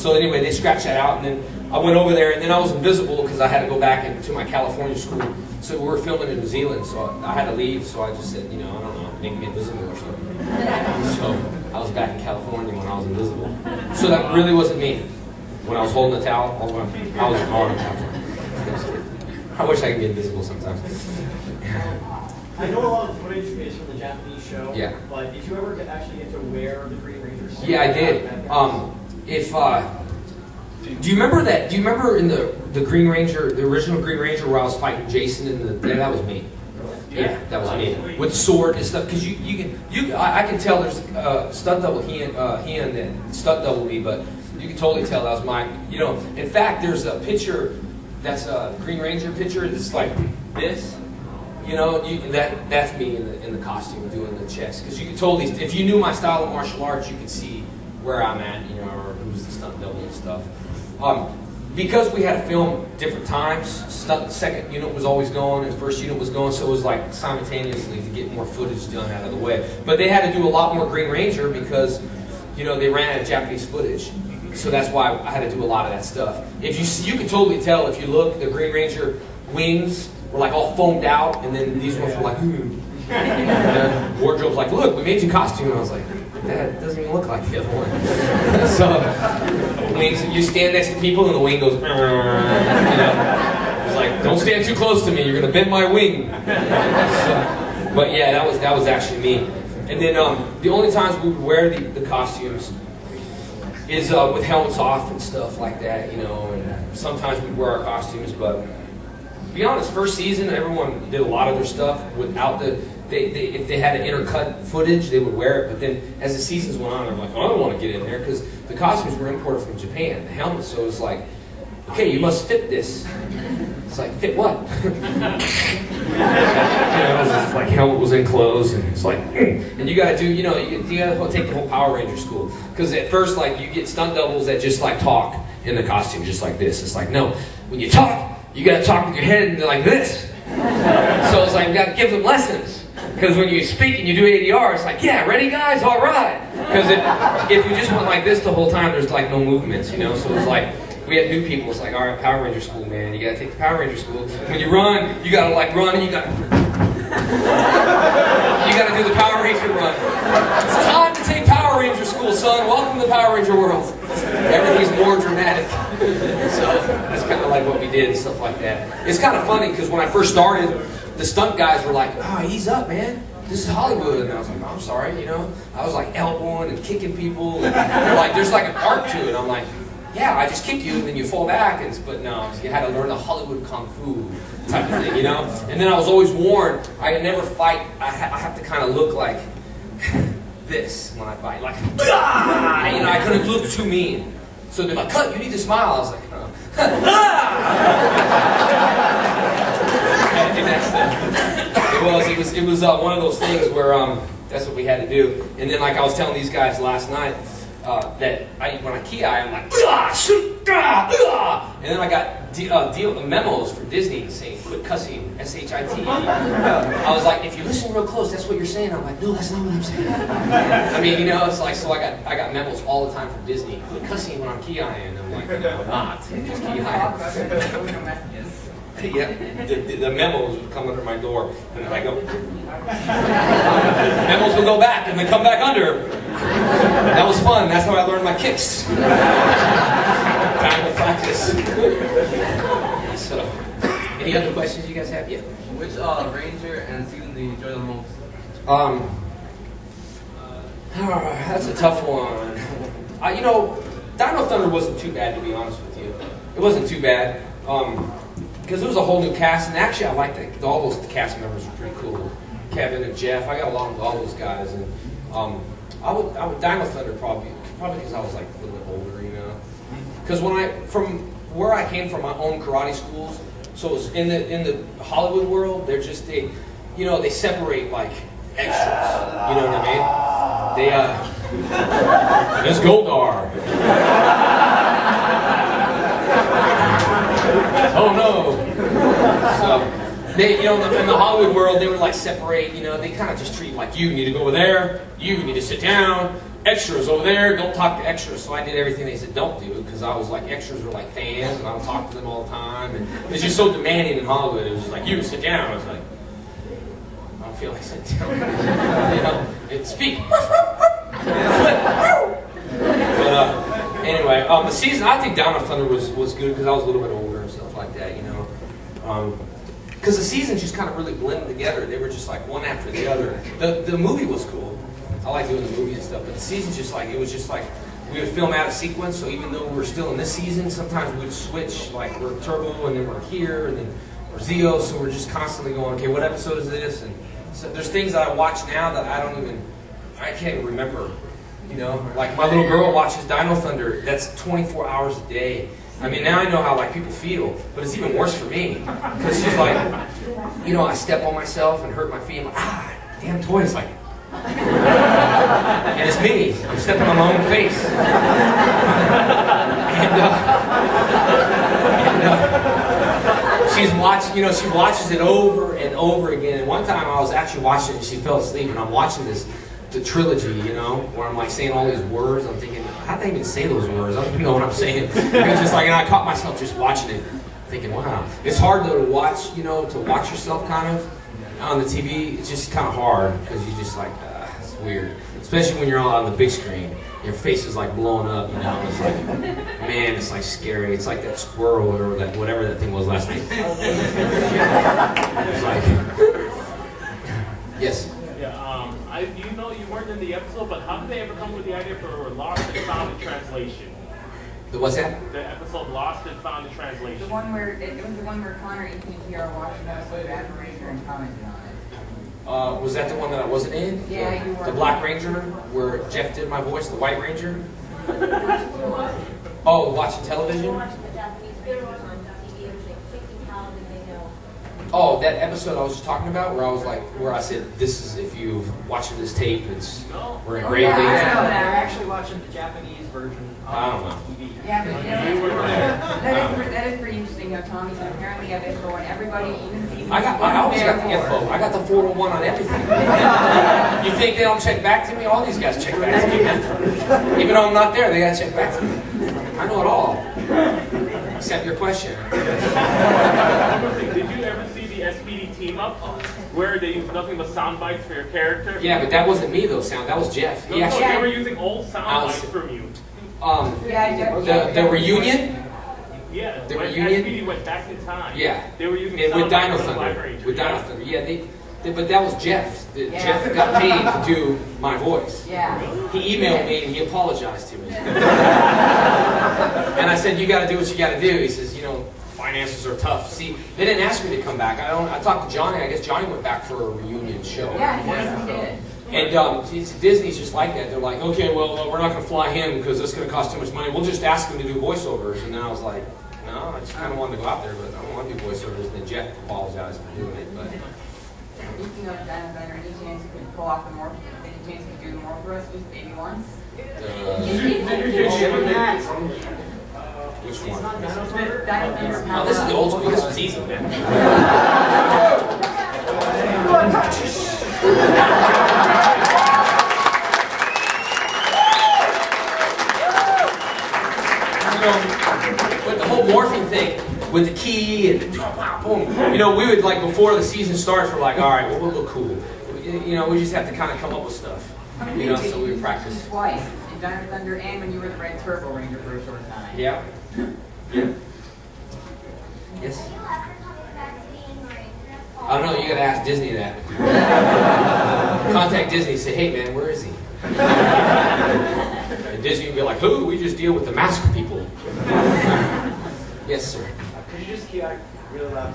So anyway, they scratched that out, and then I went over there, and then I was invisible because I had to go back into my California school. So we were filming in New Zealand, so I had to leave. So I just said, you know, I don't know, make me invisible or something. So I was back in California when I was invisible. So that really wasn't me. When I was holding the towel, I was on the towel. I wish I could be invisible sometimes. I know a lot of the footage is from the Japanese show. Yeah. But did you ever actually get to wear the Green Ranger suit? Yeah, I did. Do you remember that? Do you remember in the Green Ranger, the original Green Ranger, where I was fighting Jason in the? Yeah, that was me. Yeah, that was me with the sword and stuff. Because I can tell there's stunt double he and that stunt double me, but you can totally tell that was mine. You know, in fact, there's a picture that's a Green Ranger picture. It's like this. You know, that's me in the costume doing the chest. Because you can totally, if you knew my style of martial arts, you could see where I'm at. You know, or who's the stunt double and stuff. Because we had to film different times, second unit was always going, and first unit was going, so it was like simultaneously to get more footage done out of the way. But they had to do a lot more Green Ranger because, you know, they ran out of Japanese footage. So that's why I had to do a lot of that stuff. If you can totally tell if you look, the Green Ranger wings were like all foamed out, and then these ones were like, And wardrobe's like, look, we made you costume. And I was like, that doesn't even look like the other one. So, wings, you stand next to people and the wing goes, you know. It's like, don't stand too close to me, you're gonna bend my wing. So, but yeah, that was actually me. And then the only times we would wear the costumes is with helmets off and stuff like that, you know, and sometimes we'd wear our costumes, but to be honest, first season, everyone did a lot of their stuff without if they had an intercut footage, they would wear it, but then as the seasons went on, I'm like, oh, I don't want to get in there, because the costumes were imported from Japan, the helmets, so it's like, okay, you must fit this. It's like, fit what? You know, it was just like helmet was enclosed, and it's like, and you gotta do, you know, you gotta take the whole Power Ranger school, because at first, like, you get stunt doubles that just like talk in the costume, just like this. It's like, no, when you talk, you gotta talk with your head and like this. So it's like, you gotta give them lessons. Because when you speak and you do ADR, it's like, yeah, ready guys, all right. Because if you just went like this the whole time, there's like no movements, you know? So it's like, we had new people, it's like, all right, Power Ranger school, man. You gotta take the Power Ranger school. When you run, you gotta like run and you gotta do the Power Ranger run. It's time to take Power Ranger school, son. Welcome to the Power Ranger world. Everything's more dramatic. So that's kind of like what we did and stuff like that. It's kind of funny because when I first started, the stunt guys were like, oh, ease up, man. This is Hollywood. And I was like, oh, I'm sorry, you know. I was like elbowing and kicking people. And they're like, there's like an art to it. I'm like, yeah, I just kick you and then you fall back. But no, you had to learn the Hollywood Kung Fu type of thing, you know. And then I was always warned, I could never fight. I have to kind of look like this when I fight. Like, ah! You know, I couldn't look too mean. So they're like, cut, you need to smile. I was like, oh. It was one of those things where that's what we had to do. And then, like I was telling these guys last night, that when I ki, I'm like, and then I got memos from Disney saying, quit cussing, S-H-I-T. I was like, if you listen real close, that's what you're saying. I'm like, no, that's not what I'm saying. I mean, you know, it's like, so I got memos all the time from Disney, quit cussing when I'm ki, and I'm like, no, I'm not, just ki. Yeah, the memos would come under my door, and then I go. Memos would go back, and then come back under. That was fun. That's how I learned my kicks. Time to practice. So, any other questions you guys have? Yeah. Which Ranger and season do you enjoy the most? That's a tough one. You know, Dino Thunder wasn't too bad, to be honest with you. It wasn't too bad. Because it was a whole new cast, and actually I liked all those cast members were pretty cool. Kevin and Jeff, I got along with all those guys, and I would Dino Thunder probably because I was like a little bit older, you know. Because from where I came from, my own karate schools, so it was in the Hollywood world, they're just they separate like extras, you know what I mean? They Miss Goldar. Oh no! So they, you know, in the Hollywood world, they would like separate. You know, they kind of just treat like you need to go over there, you need to sit down, extras over there, don't talk to extras. So I did everything they said don't do, because I was like, extras were like fans, and I would talk to them all the time. And it's just so demanding in Hollywood. It was just like, you sit down. I was like, I don't feel like sitting down. You know, and speak. But anyway, the season, I think Down of Thunder was good because I was a little bit older and stuff like that, you know. Because the seasons just kind of really blended together. They were just like one after the other. The movie was cool. I like doing the movie and stuff, but the season's just like, it was just like, we would film out of sequence, so even though we're still in this season, sometimes we would switch, like we're Turbo and then we're here and then we're Zeo, so we're just constantly going, okay, what episode is this? And so there's things that I watch now that I can't even remember. You know, like my little girl watches Dino Thunder. That's 24 hours a day. I mean, now I know how like people feel, but it's even worse for me because she's like, you know, I step on myself and hurt my feet. I'm like, damn toy is like, and it's me. I'm stepping on my own face. She's watching. You know, she watches it over and over again. And one time I was actually watching it, and she fell asleep, and I'm watching the trilogy, you know, where I'm like saying all these words. I'm thinking, how did I even say those words? I don't even know what I'm saying. It's just like, and I caught myself just watching it, thinking, wow. It's hard though to watch, you know, to watch yourself kind of on the TV. It's just kind of hard because you just like, it's weird. Especially when you're on the big screen. Your face is like blowing up, you know. It's like, man, it's like scary. It's like that squirrel or that whatever that thing was last night. It's like, yes. You know you weren't in the episode, but how did they ever come with the idea for Lost and Found in Translation? What's that? The episode Lost and Found in Translation. The one where it was the one where Connor and TTR watched an episode of AFO and commented on it. Was that the one that I wasn't in? Yeah, you were. The Black Ranger, where Jeff did my voice, the White Ranger? Oh, watching television? Oh, that episode I was just talking about, where I was like, where I said, "This is if you've watching this tape, we're in grave danger." We're actually watching the Japanese version I don't know. on TV. Yeah, but you know, that is pretty interesting. How Tommy said apparently have info on everybody, even season. I always got the info. I got the 401 on everything. You think they don't check back to me? All these guys check back to me. Even though I'm not there, they gotta check back to me. I know it all. Except your question. Did you ever see the SPD team up where they used nothing but sound bites for your character? Yeah, but that wasn't me though. That was Jeff. No, they were using old sound bites from you. The reunion. Yeah, the when reunion. SPD went back in time. Yeah, they were using with sound Dino bites from the Black Thunder. Ranger. With Dino Thunder. Yeah, but that was Jeff. Jeff got paid to do my voice. Yeah. He emailed me and he apologized to me. And I said, "You got to do what you got to do." He says, "You know, finances are tough." See, they didn't ask me to come back. I talked to Johnny. I guess Johnny went back for a reunion show. Yeah, he did. And Disney's just like that. They're like, "Okay, well, we're not going to fly him because it's going to cost too much money. We'll just ask him to do voiceovers." And then I was like, "No, I just kind of wanted to go out there, but I don't want to do voiceovers." And then Jeff apologized for doing it. But Speaking of Dino Thunder, any chance you could pull off the morph? Any chance you could do the morph for us, just maybe once? which one? Dino Thunder. Oh, this is the old school. This was easy, man. With the whole morphing thing, with the key and boom, you know, we would like before the season starts, we're like, all right, well, we'll look cool. You know, we just have to kind of come up with stuff. You know, so we practice. Twice in Dino Thunder and when you were the Red Turbo Ranger for a short time. Yeah. Yeah. Yes. I don't know. You gotta ask Disney that. Contact Disney. Say, hey man, where is he? And Disney would be like, who? We just deal with the mask people. Yes, sir. Could you just keep really loud?